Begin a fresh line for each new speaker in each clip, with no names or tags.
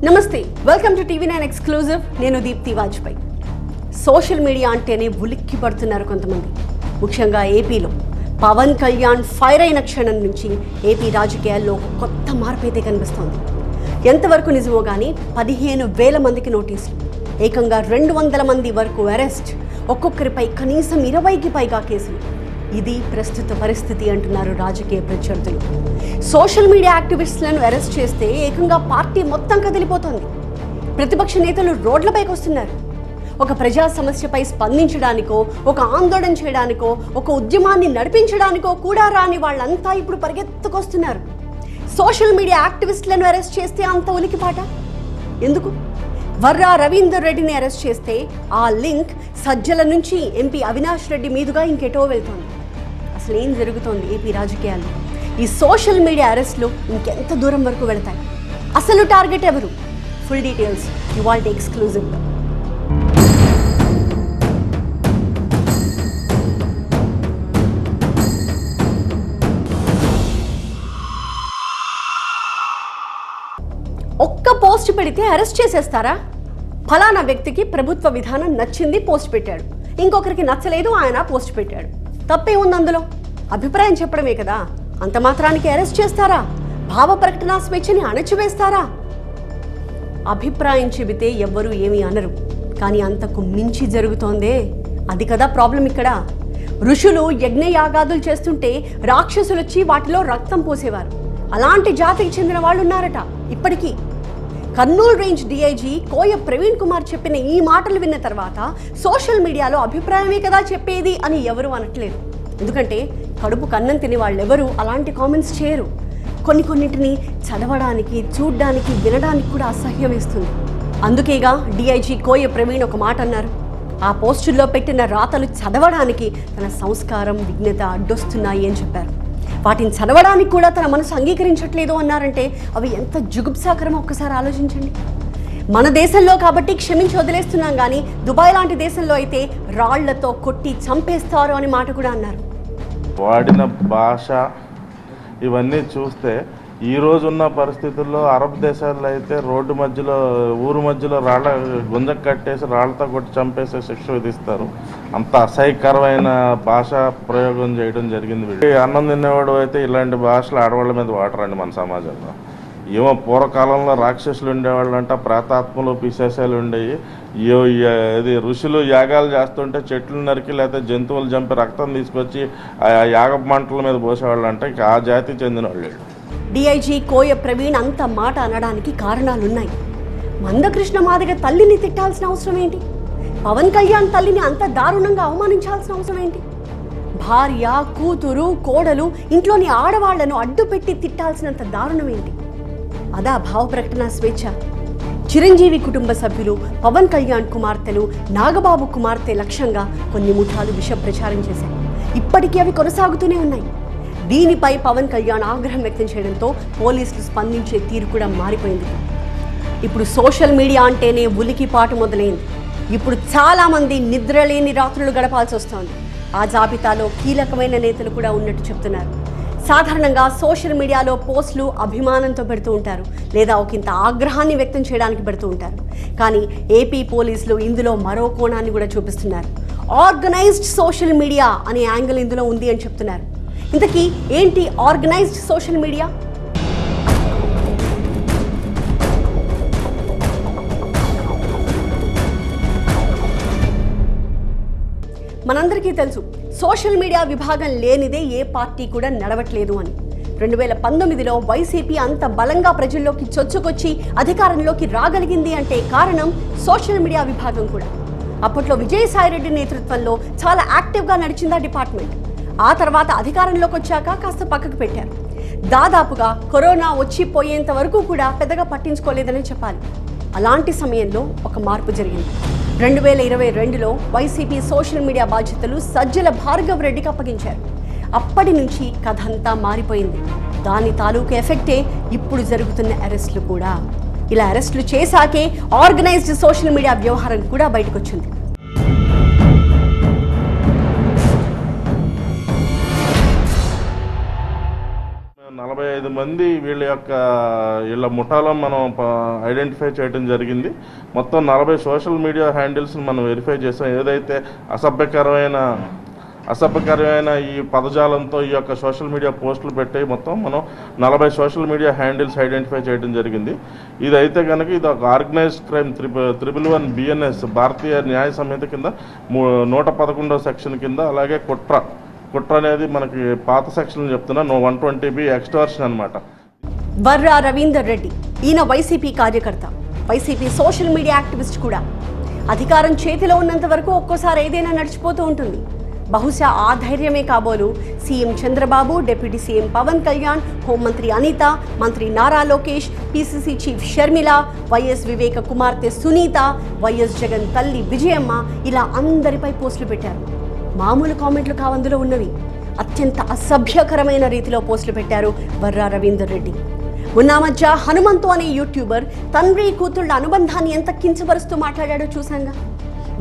నమస్తే, welcome to TV9 exclusive. నేను Deepti Vajpayee. Social media అంటేనే ఉలిక్కి పడుతున్నారు కొంతమంది. ముఖ్యంగా ఏపీలో పవన్ కళ్యాణ్ ఫైర్ అయిన క్షణం నుంచి ఏపీ రాజకీయాల్లో ఒక కొత్త మార్పు అయితే కనిపిస్తోంది. ఎంతవరకు నిజమో కానీ 15,000 మందికి నోటీసులు, ఏకంగా 200 మంది వరకు అరెస్ట్, ఒక్కొక్కరిపై కనీసం 20కి పైగా కేసులు. ఇది ప్రస్తుత పరిస్థితి అంటున్నారు రాజకీయ ప్రత్యర్థులు. సోషల్ మీడియా యాక్టివిస్టులను అరెస్ట్ చేస్తే ఏకంగా పార్టీ మొత్తం కదిలిపోతుంది. ప్రతిపక్ష నేతలు రోడ్లపైకి వస్తున్నారు. ఒక ప్రజా సమస్యపై స్పందించడానికో, ఒక ఆందోళన చేయడానికో, ఒక ఉద్యమాన్ని నడిపించడానికో కూడా రాని వాళ్ళంతా ఇప్పుడు పరిగెత్తుకొస్తున్నారు. సోషల్ మీడియా యాక్టివిస్టులను అరెస్ట్ చేస్తే అంత ఉలికిపాట ఎందుకు? వర్రా రవీందర్ రెడ్డిని అరెస్ట్ చేస్తే ఆ లింక్ సజ్జల నుంచి ఎంపీ అవినాష్ రెడ్డి మీదుగా ఇంకెటో వెళ్తోంది. అసలు ఏం జరుగుతోంది ఏపీ రాజకీయాల్లో? ఈ సోషల్ మీడియా అరెస్టులు ఇంకెంత దూరం వరకు వెళతాయి? అసలు టార్గెట్ ఎవరు? ఫుల్ డీటెయిల్స్ ఇవాల్టి ఎక్స్క్లూజివ్లో. ఒక్క పోస్ట్ పెడితే అరెస్ట్ చేసేస్తారా? ఫలానా వ్యక్తికి ప్రభుత్వ విధానం నచ్చింది, పోస్ట్ పెట్టాడు. ఇంకొకరికి నచ్చలేదు, ఆయన పోస్ట్ పెట్టాడు. తప్పే ఉంది అందులో? అభిప్రాయం చెప్పడమే కదా. అంత మాత్రానికి అరెస్ట్ చేస్తారా? భావ ప్రకటన స్వేచ్ఛని అణచివేస్తారా? అభిప్రాయం చెబితే ఎవ్వరూ ఏమీ అనరు, కానీ అంతకు మించి జరుగుతోందే. అది కదా ప్రాబ్లం ఇక్కడ. ఋషులు యజ్ఞయాగాదులు చేస్తుంటే రాక్షసులు వచ్చి వాటిలో రక్తం పోసేవారు. అలాంటి జాతికి చెందిన వాళ్ళు ఉన్నారట ఇప్పటికీ. కర్నూలు రేంజ్ డీఐజీ కోయ ప్రవీణ్ కుమార్ చెప్పిన ఈ మాటలు విన్న తర్వాత సోషల్ మీడియాలో అభిప్రాయమే కదా చెప్పేది అని ఎవరు అనట్లేదు. ఎందుకంటే కడుపు కన్నం తిని వాళ్ళెవరూ అలాంటి కామెంట్స్ చేయరు. కొన్నింటిని చదవడానికి, చూడ్డానికి, వినడానికి కూడా అసహ్యం వేస్తుంది. అందుకేగా డీఐజీ కోయ ప్రవీణ్ ఒక మాట అన్నారు. ఆ పోస్టుల్లో పెట్టిన రాతలు చదవడానికి తన సంస్కారం, విజ్ఞత అడ్డొస్తున్నాయి అని చెప్పారు. వాటిని చదవడానికి కూడా తన మనసు అంగీకరించట్లేదు అన్నారంటే అవి ఎంత జుగుప్సాకరమో ఒక్కసారి ఆలోచించండి. మన దేశంలో కాబట్టి క్షమించి వదిలేస్తున్నాం, కానీ దుబాయ్ లాంటి దేశంలో అయితే రాళ్లతో కొట్టి చంపేస్తారు అని మాట కూడా అన్నారు.
వాడిన భాష ఇవన్నీ చూస్తే ఈ రోజున్న పరిస్థితుల్లో అరబ్ దేశాల్లో అయితే రోడ్డు మధ్యలో, ఊరు మధ్యలో రాళ్ళ గుంజ కట్టేసి రాళ్లతో కొట్టి చంపేసే శిక్ష విధిస్తారు. అంత అసహ్యకరమైన భాష ప్రయోగం చేయడం జరిగింది. అన్నం తినేవాడు అయితే ఇలాంటి భాషలు ఆడవాళ్ళ మీద వాడరండి మన సమాజంలో. ఏమో పూర్వకాలంలో రాక్షసులు ఉండేవాళ్ళు అంట, ప్రేతాత్మలు, పిశాచాలు ఉండేవి. ఇది ఋషులు యాగాలు చేస్తుంటే చెట్లు నరికి లేకపోతే జంతువులు చంపి రక్తం తీసుకొచ్చి ఆ యాగ మంటల మీద పోసేవాళ్ళు అంట. ఇక ఆ జాతికి చెందిన వాళ్ళు.
డిఐజీ కోయ ప్రవీణ్ అంత మాట అనడానికి కారణాలున్నాయి. మందకృష్ణ మాదిగ తల్లిని తిట్టాల్సిన అవసరం ఏంటి? పవన్ కళ్యాణ్ తల్లిని అంత దారుణంగా అవమానించాల్సిన అవసరం ఏంటి? భార్య, కూతురు, కోడలు, ఇంట్లోని ఆడవాళ్లను అడ్డుపెట్టి తిట్టాల్సినంత దారుణం ఏంటి? అదా భావ ప్రకటన స్వేచ్ఛ? చిరంజీవి కుటుంబ సభ్యులు, పవన్ కళ్యాణ్ కుమార్తెలు, నాగబాబు కుమార్తె లక్ష్యంగా కొన్ని ముఠాలు విష ప్రచారం చేశాయి. ఇప్పటికీ అవి కొనసాగుతూనే ఉన్నాయి. దీనిపై పవన్ కళ్యాణ్ ఆగ్రహం వ్యక్తం చేయడంతో పోలీసులు స్పందించే తీరు కూడా మారిపోయింది. ఇప్పుడు సోషల్ మీడియా అంటేనే ఉలికిపాటు మొదలైంది. ఇప్పుడు చాలామంది నిద్రలేని రాత్రులు గడపాల్సి వస్తోంది. ఆ జాబితాలో కీలకమైన నేతలు కూడా ఉన్నట్టు చెప్తున్నారు. సాధారణంగా సోషల్ మీడియాలో పోస్టులు అభిమానంతో పెడుతూ ఉంటారు, లేదా ఒకంత ఆగ్రహాన్ని వ్యక్తం చేయడానికి పెడుతూ ఉంటారు. కానీ ఏపీ పోలీసులు ఇందులో మరో కోణాన్ని కూడా చూపిస్తున్నారు. ఆర్గనైజ్డ్ సోషల్ మీడియా అనే యాంగిల్ ఇందులో ఉంది అని చెప్తున్నారు. ఇంతకీ ఏంటి ఆర్గనైజ్డ్ సోషల్ మీడియా? మనందరికీ తెలుసు, సోషల్ మీడియా విభాగం లేనిదే ఏ పార్టీ కూడా నడవట్లేదు అని. 2019లో వైసీపీ అంత బలంగా ప్రజల్లోకి చొచ్చుకొచ్చి అధికారంలోకి రాగలిగింది అంటే కారణం సోషల్ మీడియా విభాగం కూడా. అప్పట్లో విజయసాయిరెడ్డి నేతృత్వంలో చాలా యాక్టివ్గా నడిచింది ఆ డిపార్ట్మెంట్. ఆ తర్వాత అధికారంలోకి వచ్చాక కాస్త పక్కకు పెట్టారు. దాదాపుగా కరోనా వచ్చిపోయేంత వరకు కూడా పెద్దగా పట్టించుకోలేదని చెప్పాలి. అలాంటి సమయంలో ఒక మార్పు జరిగింది. 2022లో వైసీపీ సోషల్ మీడియా బాధ్యతలు సజ్జల భార్గవ్ రెడ్డికి అప్పగించారు. అప్పటి నుంచి కథ అంతా మారిపోయింది. దాని తాలూకు ఎఫెక్టే ఇప్పుడు జరుగుతున్న అరెస్టులు కూడా. ఇలా అరెస్టులు చేశాకే ఆర్గనైజ్డ్ సోషల్ మీడియా వ్యవహారం కూడా బయటకు వచ్చింది.
45 మంది వీళ్ళ ముఠాలో మనం ఐడెంటిఫై చేయడం జరిగింది. మొత్తం 40 సోషల్ మీడియా హ్యాండిల్స్ని మనం వెరిఫై చేసాం. ఏదైతే అసభ్యకరమైన ఈ పదజాలంతో ఈ యొక్క సోషల్ మీడియా పోస్టులు పెట్టాయి, మొత్తం మనం 40 సోషల్ మీడియా హ్యాండిల్స్ ఐడెంటిఫై చేయడం జరిగింది. ఇదైతే కనుక ఇది ఒక ఆర్గనైజ్డ్ క్రైమ్ 111 BNS భారతీయ న్యాయ సంహిత కింద 111వ సెక్షన్ కింద, అలాగే కుట్ర అనేది మనకి పాత సెక్షన్ చెప్తున్నా 120B ఎక్స్టార్షన్ అనమాట.
వర్రా రవీందర్ రెడ్డి ఈయన వైసీపీ కార్యకర్త, వైసీపీ సోషల్ మీడియా యాక్టివిస్ట్ కూడా. అధికారం చేతిలో ఉన్నంత వరకు ఒక్కోసారి ఏదైనా నడిచిపోతూ ఉంటుంది. బహుశా ఆ ధైర్యమే కాబోలు CM Chandrababu, deputy CM Pawan Kalyan, హోంమంత్రి అనిత, మంత్రి Nara Lokesh, PCC chief Sharmila, YS Viveka కుమార్తె సునీత, వైఎస్ జగన్ తల్లి విజయమ్మ ఇలా అందరిపై పోస్టులు పెట్టారు. మామూలు కామెంట్లు కావందులో ఉన్నవి. అత్యంత అసభ్యకరమైన రీతిలో పోస్టులు పెట్టారు వర్రా రవీందర్ రెడ్డి. మొన్న మధ్య హనుమంతు అనే యూట్యూబర్ తండ్రి కూతుళ్ల అనుబంధాన్ని ఎంత కించపరుస్తూ మాట్లాడాడో చూసాంగా.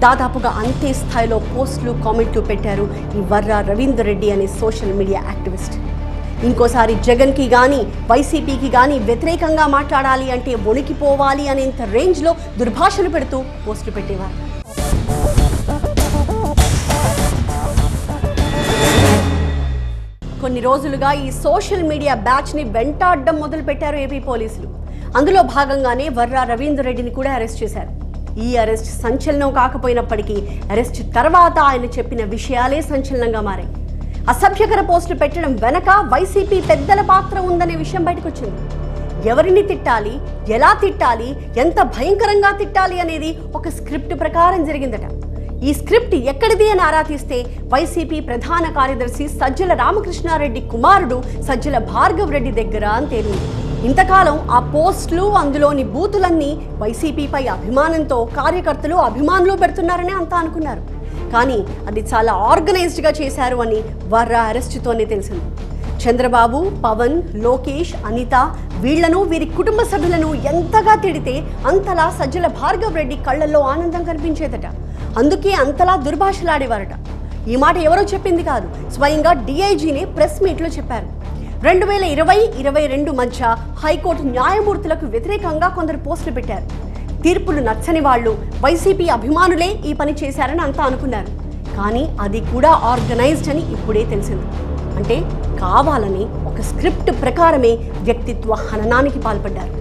దాదాపుగా అంతే స్థాయిలో పోస్టులు కామెంట్లు పెట్టారు ఈ వర్రా రవీందర్ రెడ్డి అనే సోషల్ మీడియా యాక్టివిస్ట్. ఇంకోసారి జగన్కి కానీ వైసీపీకి కానీ వ్యతిరేకంగా మాట్లాడాలి అంటే వణికిపోవాలి అనేంత రేంజ్లో దుర్భాషలు పెడుతూ పోస్టులు పెట్టేవారు. కొన్ని రోజులుగా ఈ సోషల్ మీడియా బ్యాచ్ని వెంటాడడం మొదలుపెట్టారు ఏపీ పోలీసులు. అందులో భాగంగానే వర్రా రవీందర్ రెడ్డిని కూడా అరెస్ట్ చేశారు. ఈ అరెస్ట్ సంచలనం కాకపోయినప్పటికీ అరెస్ట్ తర్వాత ఆయన చెప్పిన విషయాలే సంచలనంగా మారాయి. అసభ్యకర పోస్టులు పెట్టడం వెనక వైసీపీ పెద్దల పాత్ర ఉందనే విషయం బయటకు వచ్చింది. ఎవరిని తిట్టాలి, ఎలా తిట్టాలి, ఎంత భయంకరంగా తిట్టాలి అనేది ఒక స్క్రిప్ట్ ప్రకారం జరిగిందట. ఈ స్క్రిప్ట్ ఎక్కడిది అని ఆరా తీస్తే వైసీపీ ప్రధాన కార్యదర్శి సజ్జల రామకృష్ణారెడ్డి కుమారుడు సజ్జల భార్గవ్ రెడ్డి దగ్గర అని తేలింది. ఇంతకాలం ఆ పోస్టులు, అందులోని బూతులన్నీ వైసీపీపై అభిమానంతో కార్యకర్తలు, అభిమానులు పెడుతున్నారని అంతా అనుకున్నారు. కానీ అది చాలా ఆర్గనైజ్డ్గా చేశారు అని వర్రా అరెస్టుతోనే తెలిసింది. చంద్రబాబు, పవన్, లోకేష్, అనిత వీళ్లను, వీరి కుటుంబ సభ్యులను ఎంతగా తిడితే అంతలా సజ్జల భార్గవ్ రెడ్డి కళ్లల్లో ఆనందం కనిపించేదట. అందుకే అంతలా దుర్భాషలాడేవారట. ఈ మాట ఎవరో చెప్పింది కాదు, స్వయంగా DIGనే ప్రెస్ మీట్లో చెప్పారు. 2020-22 మధ్య హైకోర్టు న్యాయమూర్తులకు వ్యతిరేకంగా కొందరు పోస్టులు పెట్టారు. తీర్పులు నచ్చని వాళ్ళు వైసీపీ అభిమానులే ఈ పని చేశారని అంతా అనుకున్నారు. కానీ అది కూడా ఆర్గనైజ్డ్ అని ఇప్పుడే తెలిసింది. అంటే కావాలని ఒక స్క్రిప్ట్ ప్రకారమే వ్యక్తిత్వ హననానికి పాల్పడ్డారు.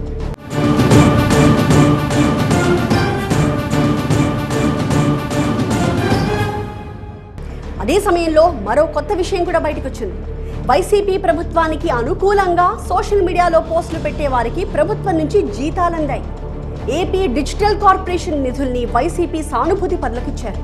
అదే సమయంలో మరో కొత్త విషయం కూడా బయటకు వచ్చింది. వైసీపీ ప్రభుత్వానికి అనుకూలంగా సోషల్ మీడియాలో పోస్టులు పెట్టే వారికి ప్రభుత్వం నుంచి జీతాలందాయి. ఏపీ డిజిటల్ కార్పొరేషన్ నిధుల్ని వైసీపీ సానుభూతి పనులకిచ్చారు.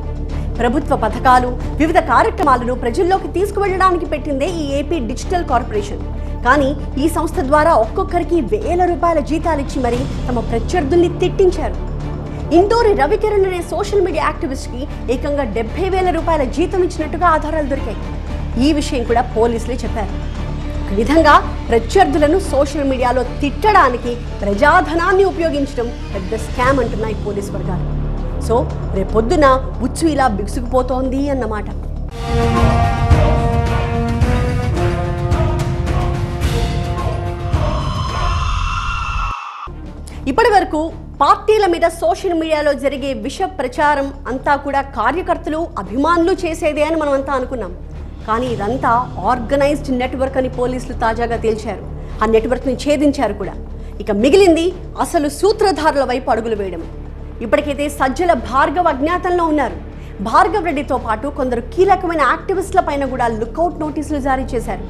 ప్రభుత్వ పథకాలు, వివిధ కార్యక్రమాలను ప్రజల్లోకి తీసుకువెళ్లడానికి పెట్టిందే ఈ ఏపీ డిజిటల్ కార్పొరేషన్. కానీ ఈ సంస్థ ద్వారా ఒక్కొక్కరికి ₹1000 జీతాలిచ్చి మరీ తమ ప్రత్యర్థుల్ని తిట్టించారు. ఇంటూరి రవికిరణ్ అనే సోషల్ మీడియా యాక్టివిస్ట్కి ఏకంగా ₹70,000 జీతం ఇచ్చినట్టుగా ఆధారాలు దొరికాయి. ఈ విషయం కూడా పోలీసులే చెప్పారు. ఒక విధంగా ప్రత్యర్థులను సోషల్ మీడియాలో తిట్టడానికి ప్రజాధనాన్ని ఉపయోగించడం పెద్ద స్కామ్ అంటున్నాయి పోలీసు వర్గాలు. సో రేపొద్దున ఉచ్చు ఇలా బిగుసుకుపోతోంది అన్నమాట. ఇప్పటి వరకు పార్టీల మీద సోషల్ మీడియాలో జరిగే విష ప్రచారం అంతా కూడా కార్యకర్తలు, అభిమానులు చేసేదే అని మనం అంతా అనుకున్నాం. కానీ ఇదంతా ఆర్గనైజ్డ్ నెట్వర్క్ అని పోలీసులు తాజాగా తేల్చారు. ఆ నెట్వర్క్ని ఛేదించారు కూడా. ఇక మిగిలింది అసలు సూత్రధారుల వైపు అడుగులు వేయడం. ఇప్పటికైతే సజ్జల భార్గవ్ అజ్ఞాతంలో ఉన్నారు. భార్గవ్ రెడ్డితో పాటు కొందరు కీలకమైన యాక్టివిస్టుల పైన కూడా లుకౌట్ నోటీసులు జారీ చేశారు.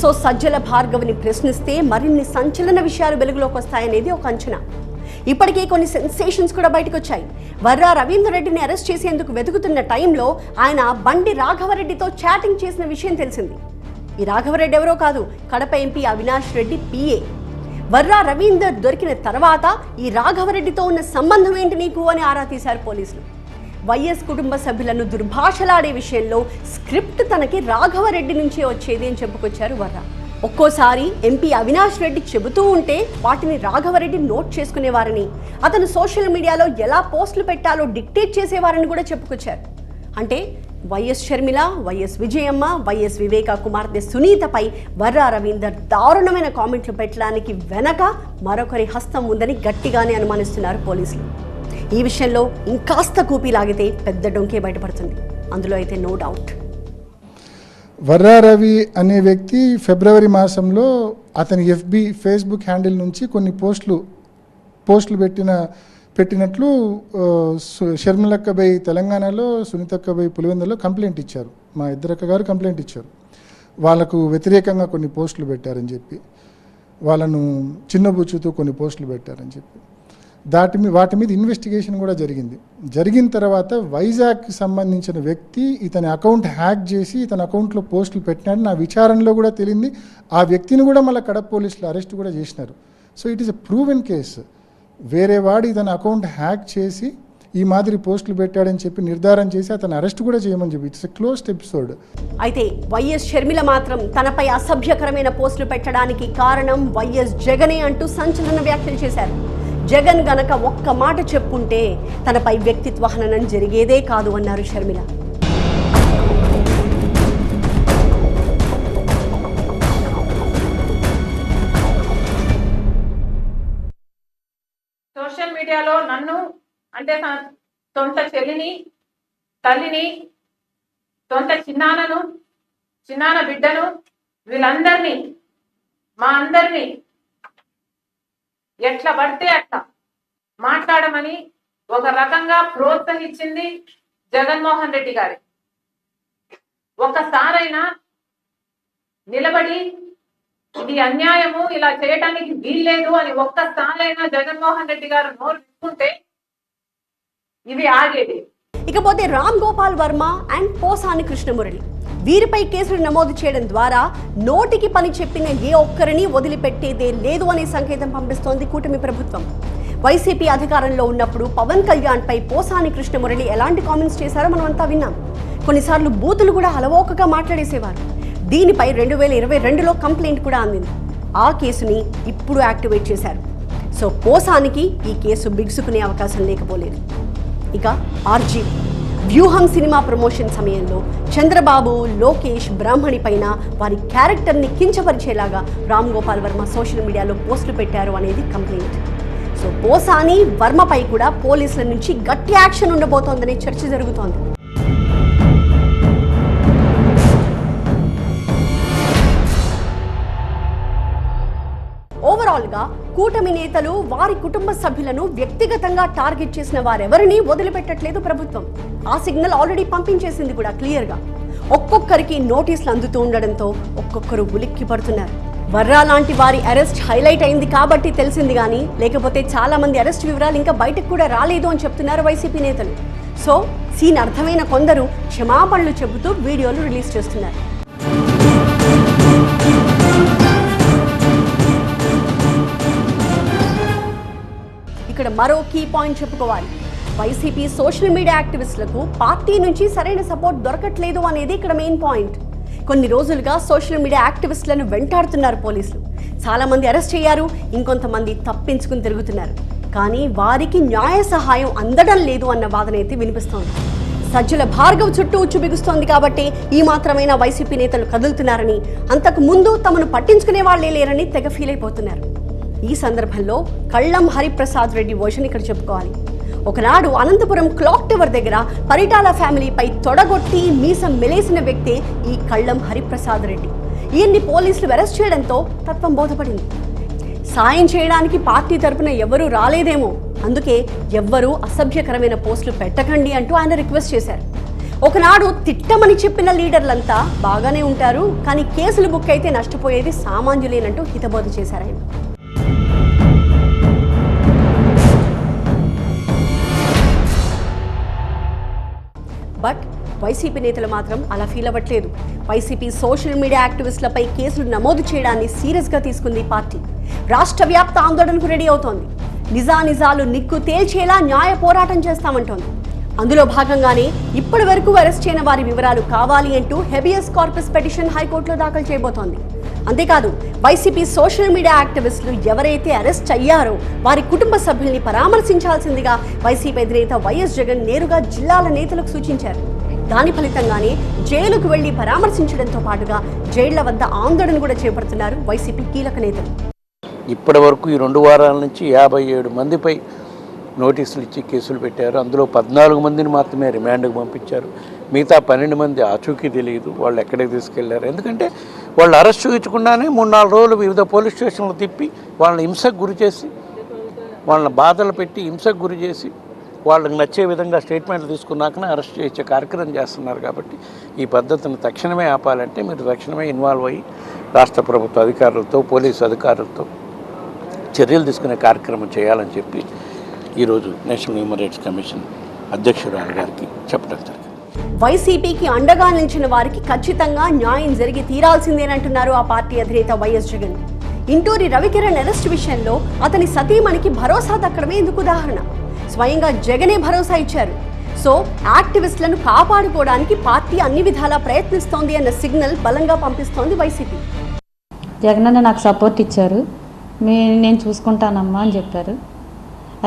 సో సజ్జల భార్గవ్ని ప్రశ్నిస్తే మరిన్ని సంచలన విషయాలు వెలుగులోకి వస్తాయనేది ఒక అంచనా. ఇప్పటికే కొన్ని సెన్సేషన్స్ కూడా బయటకు వచ్చాయి. వర్రా రవీందర్ రెడ్డిని అరెస్ట్ చేసేందుకు వెతుకుతున్న టైంలో ఆయన బండి రాఘవరెడ్డితో చాటింగ్ చేసిన విషయం తెలిసింది. ఈ రాఘవరెడ్డి ఎవరో కాదు, కడప ఎంపీ అవినాష్ రెడ్డి PA. వర్రా రవీందర్ దొరికిన తర్వాత ఈ రాఘవరెడ్డితో ఉన్న సంబంధం ఏంటి నీకు అని ఆరా తీశారు పోలీసులు. వైఎస్ కుటుంబ సభ్యులను దుర్భాషలాడే విషయంలో స్క్రిప్ట్ తనకి రాఘవరెడ్డి నుంచే వచ్చేది అని చెప్పుకొచ్చారు వర్రా. ఒక్కోసారి ఎంపీ అవినాష్ రెడ్డి చెబుతూ ఉంటే వాటిని రాఘవరెడ్డి నోట్ చేసుకునేవారని, అతను సోషల్ మీడియాలో ఎలా పోస్టులు పెట్టాలో డిక్టేట్ చేసేవారని కూడా చెప్పుకొచ్చారు. అంటే YS Sharmila, YS Vijayamma, YS Viveka కుమార్తె సునీతపై వర్రా రవీందర్ దారుణమైన కామెంట్లు పెట్టడానికి వెనక మరొకరి హస్తం ఉందని గట్టిగానే అనుమానిస్తున్నారు పోలీసులు. ఈ విషయంలో ఇంకాస్త కూపి లాగితే పెద్ద డొంకే బయటపడుతుంది. అందులో అయితే నో డౌట్.
వర్రా రవి అనే వ్యక్తి ఫిబ్రవరి మాసంలో అతని ఫేస్బుక్ హ్యాండిల్ నుంచి కొన్ని పోస్టులు పెట్టినట్లు షర్మిలక్కబై తెలంగాణలో, సునీతక్కబై పులివెందులో కంప్లైంట్ ఇచ్చారు. మా ఇద్దరక్క గారు కంప్లైంట్ ఇచ్చారు. వాళ్ళకు వ్యతిరేకంగా కొన్ని పోస్టులు పెట్టారని చెప్పి, వాళ్ళను చిన్నబుచ్చుతూ కొన్ని పోస్టులు పెట్టారని చెప్పి వాటి మీద ఇన్వెస్టిగేషన్ కూడా జరిగిన తర్వాత వైజాగ్కి సంబంధించిన వ్యక్తి ఇతని అకౌంట్ హ్యాక్ చేసి ఇతని అకౌంట్లో పోస్టులు పెట్టినాడు. నా విచారణలో కూడా తెలియంది. ఆ వ్యక్తిని కూడా మళ్ళీ కడప పోలీసులు అరెస్ట్ కూడా చేసినారు. So it is a proven case. వేరే వాడు ఇతని అకౌంట్ హ్యాక్ చేసి ఈ మాదిరి పోస్టులు పెట్టాడని చెప్పి నిర్ధారణ చేసి అతను అరెస్ట్ కూడా చేయమని చెప్పి ఇట్స్ ఎ క్లోజ్డ్ ఎపిసోడ్.
అయితే వైఎస్ షర్మిల మాత్రం తనపై అసభ్యకరమైన పోస్టులు పెట్టడానికి కారణం వైఎస్ జగనే అంటూ సంచలన వ్యాఖ్యలు చేశారు. జగన్ గనక ఒక్క మాట చెప్పుంటే తనపై వ్యక్తిత్వ హననం జరిగేదే కాదు అన్నారు షర్మిల.
సోషల్ మీడియాలో నన్ను అంటే తన సొంత చెల్లిని, తల్లిని, సొంత చిన్నాన బిడ్డను, వీళ్ళందరినీ మా అందరినీ ఎట్లా పడితే అట్లా మాట్లాడమని ఒక రకంగా ప్రోత్సహించింది జగన్మోహన్ రెడ్డి గారి. ఒకసారైనా నిలబడి ఇది అన్యాయము, ఇలా చేయటానికి వీల్లేదు అని ఒక్కసారైనా జగన్మోహన్ రెడ్డి గారు నోరు విప్పుకుంటే ఇవి ఆగేది.
ఇకపోతే రామ్ గోపాల్ వర్మ అండ్ పోసాని కృష్ణమురళి వీరిపై కేసులు నమోదు చేయడం ద్వారా నోటికి పని చెప్పిన ఏ ఒక్కరిని వదిలిపెట్టేదే లేదు అనే సంకేతం పంపిస్తోంది కూటమి ప్రభుత్వం. వైసీపీ అధికారంలో ఉన్నప్పుడు పవన్ కళ్యాణ్ పై పోసాని కృష్ణమురళి ఎలాంటి కామెంట్స్ చేశారో మనం అంతా విన్నాం. కొన్నిసార్లు బూతులు కూడా అలవోకగా మాట్లాడేసేవారు. దీనిపై 2022లో కంప్లైంట్ కూడా అందింది. ఆ కేసుని ఇప్పుడు యాక్టివేట్ చేశారు. సో పోసానికి ఈ కేసు బిగుసుకునే అవకాశం లేకపోలేదు. ఇక ఆర్జీ వ్యూహం సినిమా ప్రమోషన్ సమయంలో చంద్రబాబు, లోకేష్, బ్రాహ్మణి పైన వారి క్యారెక్టర్ని కించపరిచేలాగా రామ్ గోపాల్ వర్మ సోషల్ మీడియాలో పోస్టులు పెట్టారు అనేది కంప్లైంట్. సో పోసాని, వర్మపై కూడా పోలీసుల నుంచి గట్టి యాక్షన్ ఉండబోతోందనే చర్చ జరుగుతోంది. ఓవరాల్గా కూటమి నేతలు వారి కుటుంబ సభ్యులను వ్యక్తిగతంగా టార్గెట్ చేసిన వారెవరిని వదిలిపెట్టట్లేదు ప్రభుత్వం. ఆ సిగ్నల్ ఆల్రెడీ పంపించేసింది కూడా క్లియర్గా. ఒక్కొక్కరికి నోటీసులు అందుతూ ఉండడంతో ఒక్కొక్కరు ఉలిక్కి పడుతున్నారు. వర్రా లాంటి వారి అరెస్ట్ హైలైట్ అయింది కాబట్టి తెలిసింది కానీ లేకపోతే చాలా మంది అరెస్ట్ వివరాలు ఇంకా బయటకు కూడా రాలేదు అని చెప్తున్నారు వైసీపీ నేతలు. సో సీన్ అర్థమైన కొందరు క్షమాపణలు చెబుతూ వీడియోలు రిలీజ్ చేస్తున్నారు. ఇక్కడ మరో కీ పాయింట్ చెప్పుకోవాలి. వైసీపీ సోషల్ మీడియా యాక్టివిస్టులకు పార్టీ నుంచి సరైన సపోర్ట్ దొరకట్లేదు అనేది ఇక్కడ మెయిన్ పాయింట్. కొన్ని రోజులుగా సోషల్ మీడియా యాక్టివిస్టులను వెంటాడుతున్నారు పోలీసులు. చాలా మంది అరెస్ట్ అయ్యారు, ఇంకొంతమంది తప్పించుకుని తిరుగుతున్నారు. కానీ వారికి న్యాయ సహాయం అందడం లేదు అన్న వాదన అయితే వినిపిస్తోంది. సజ్జల భార్గవ్ చుట్టూ ఉచ్చు బిగుస్తోంది కాబట్టి ఈ మాత్రమైనా వైసీపీ నేతలు కదులుతున్నారని, అంతకు ముందు తమను పట్టించుకునే వాళ్లే లేరని తెగ ఫీల్ అయిపోతున్నారు. ఈ సందర్భంలో కళ్ళం హరిప్రసాద్ రెడ్డి వర్షన్ ఇక్కడ చెప్పుకోవాలి. ఒకనాడు అనంతపురం క్లాక్ టవర్ దగ్గర పరిటాల ఫ్యామిలీపై తొడగొట్టి మీసం మెలేసిన వ్యక్తే ఈ కళ్ళం హరిప్రసాద్ రెడ్డి. ఈయన్ని పోలీసులు అరెస్ట్ చేయడంతో తత్వం బోధపడింది. సాయం చేయడానికి పార్టీ తరపున ఎవరూ రాలేదేమో, అందుకే ఎవ్వరూ అసభ్యకరమైన పోస్టులు పెట్టకండి అంటూ ఆయన రిక్వెస్ట్ చేశారు. ఒకనాడు తిట్టమని చెప్పిన లీడర్లంతా బాగానే ఉంటారు, కానీ కేసులు బుక్ అయితే నష్టపోయేది సామాన్యులేనంటూ హితబోధ చేశారు ఆయన. బట్ వైసీపీ నేతలు మాత్రం అలా ఫీల్ అవ్వట్లేదు. వైసీపీ సోషల్ మీడియా యాక్టివిస్టులపై కేసులు నమోదు చేయడాన్ని సీరియస్గా తీసుకుంది పార్టీ. రాష్ట్ర వ్యాప్త ఆందోళనకు రెడీ అవుతోంది. నిజాలు నిక్కు తేల్చేలా న్యాయ పోరాటం చేస్తామంటోంది. అందులో భాగంగానే ఇప్పటి వరకు అరెస్ట్ చేయని వారి వివరాలు కావాలి అంటూ హెబియస్ కార్పస్ పిటిషన్ హైకోర్టులో దాఖలు చేయబోతోంది. అంతేకాదు వైసీపీ సోషల్ మీడియా యాక్టివిస్టులు ఎవరైతే అరెస్ట్ అయ్యారో వారి కుటుంబ సభ్యుల్ని పరామర్శించాల్సిందిగా వైసీపీ అధినేత వైఎస్ జగన్ నేరుగా జిల్లాల నేతలకు సూచించారు. దాని ఫలితంగానే జైలుకు వెళ్లి పరామర్శించడంతో పాటుగా జైళ్ల వద్ద ఆందోళన కూడా చేపడుతున్నారు వైసీపీ కీలక నేతలు.
ఇప్పటి వరకు ఈ 2 వారాల నుంచి 57 మందిపై నోటీసులు ఇచ్చి కేసులు పెట్టారు. అందులో 14 మందిని మాత్రమే రిమాండ్కి పంపించారు. మిగతా 12 మంది ఆచూకీ తెలియదు వాళ్ళు ఎక్కడికి తీసుకెళ్లారు. ఎందుకంటే వాళ్ళు అరెస్ట్ చూపించకుండానే 3-4 రోజులు వివిధ పోలీస్ స్టేషన్లు తిప్పి వాళ్ళని హింసకు గురి చేసి, వాళ్ళని బాధలు పెట్టి హింసకు గురి చేసి, వాళ్ళకి నచ్చే విధంగా స్టేట్మెంట్లు తీసుకున్నాకనే అరెస్ట్ చేసే కార్యక్రమం చేస్తున్నారు. కాబట్టి ఈ పద్ధతిని తక్షణమే ఆపాలంటే మీరు తక్షణమే ఇన్వాల్వ్ అయ్యి రాష్ట్ర ప్రభుత్వ అధికారులతో, పోలీసు అధికారులతో చర్యలు తీసుకునే కార్యక్రమం చేయాలని చెప్పి ఈరోజు నేషనల్ హ్యూమన్ రైట్స్ కమిషన్ అధ్యక్షురాలు గారికి చెప్పడం జరిగింది.
వైసీపీకి అండగా నిలిచిన వారికి ఖచ్చితంగా న్యాయం జరిగి తీరాల్సిందేనంటున్నారు ఆ పార్టీ అధినేత వైఎస్ జగన్. ఇంటూరి రవికిరణ్ అరెస్ట్ విషయంలో అతని సతీమణికి భరోసా దక్కడమే ఇందుకు ఉదాహరణ. స్వయంగా జగనే భరోసా ఇచ్చారు. సో యాక్టివిస్టులను కాపాడుకోవడానికి పార్టీ అన్ని విధాలా ప్రయత్నిస్తోంది అన్న సిగ్నల్ బలంగా పంపిస్తోంది వైసీపీ.
జగనన్న నాకు సపోర్ట్ ఇచ్చారు, నేను చూసుకుంటానమ్మా అని చెప్పారు.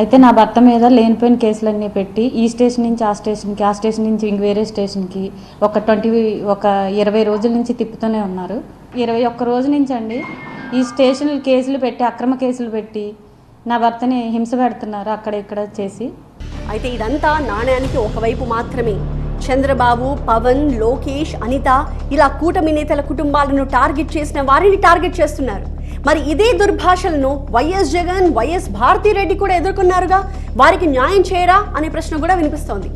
అయితే నా భర్త మీద లేనిపోయిన కేసులన్నీ పెట్టి ఈ స్టేషన్ నుంచి ఆ స్టేషన్కి, ఆ స్టేషన్ నుంచి ఇంక వేరే స్టేషన్కి ఒక 20 రోజుల నుంచి తిప్పుతూనే ఉన్నారు. 21 రోజు నుంచి అండి ఈ స్టేషన్లు కేసులు పెట్టి, అక్రమ కేసులు పెట్టి నా భర్తని హింస పెడుతున్నారు అక్కడ ఇక్కడ చేసి.
అయితే ఇదంతా నాణ్యానికి ఒకవైపు మాత్రమే. చంద్రబాబు, పవన్, లోకేష్, అనిత ఇలా కూటమి నేతల కుటుంబాలను టార్గెట్ చేసిన వారిని టార్గెట్ చేస్తున్నారు. మరి ఇదే దుర్భాషలను వైఎస్ జగన్, వైఎస్ భారతిరెడ్డి కూడా ఎదుర్కొన్నారుగా. వారికి న్యాయం చేయరా అనే ప్రశ్న కూడా వినిపిస్తోంది.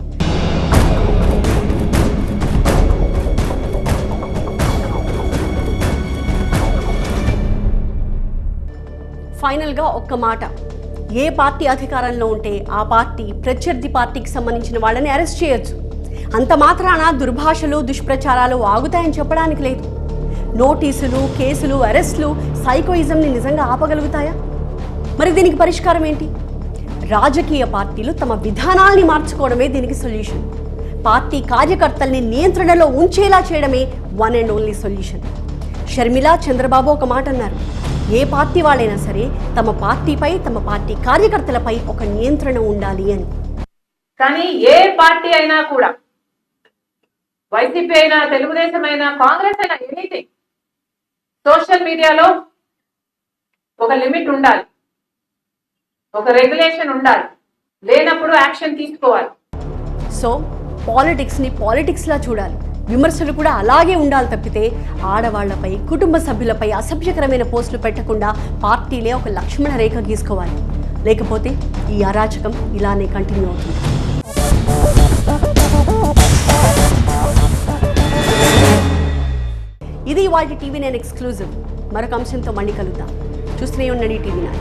ఫైనల్గా ఒక్క మాట, ఏ పార్టీ అధికారంలో ఉంటే ఆ పార్టీ ప్రత్యర్థి పార్టీకి సంబంధించిన వాళ్ళని అరెస్ట్ చేయొచ్చు. అంత మాత్రాన దుర్భాషలు, దుష్ప్రచారాలు ఆగుతాయని చెప్పడానికి లేదు. నోటీసులు, కేసులు, అరెస్టులు సైకోయిజంని నిజంగా ఆపగలుగుతాయా? మరి దీనికి పరిష్కారం ఏంటి? రాజకీయ పార్టీలు తమ విధానాల్ని మార్చుకోవడమే దీనికి సొల్యూషన్. పార్టీ కార్యకర్తల్ని నియంత్రణలో ఉంచేలా చేయడమే one and only solution. Sharmila, Chandrababu ఒక మాట అన్నారు, ఏ పార్టీ వాళ్ళైనా సరే తమ పార్టీపై, తమ పార్టీ కార్యకర్తలపై ఒక నియంత్రణ ఉండాలి అని.
కానీ ఏ పార్టీ అయినా కూడా, వైసీపీ అయినా, తెలుగుదేశం అయినా, కాంగ్రెస్ అయినా, ఎనీథింగ్, సోషల్ మీడియాలో ఒక లిమిట్ ఉండాలి, ఒక రెగ్యులేషన్ ఉండాలి. లేనప్పుడు యాక్షన్ తీసుకోవాలి.
సో పాలిటిక్స్ని పాలిటిక్స్లా చూడాలి. విమర్శలు కూడా అలాగే ఉండాలి తప్పితే ఆడవాళ్లపై, కుటుంబ సభ్యులపై అసభ్యకరమైన పోస్టులు పెట్టకుండా పార్టీలే ఒక లక్ష్మణ రేఖ గీసుకోవాలి. లేకపోతే ఈ అరాచకం ఇలానే కంటిన్యూ అవుతుంది. ఇది ఇవాల్టి TV9 ఎక్స్క్లూజివ్. మరొక అంశంతో మళ్ళీ కలుద్దాం. చూస్తూనే ఉండండి TV9.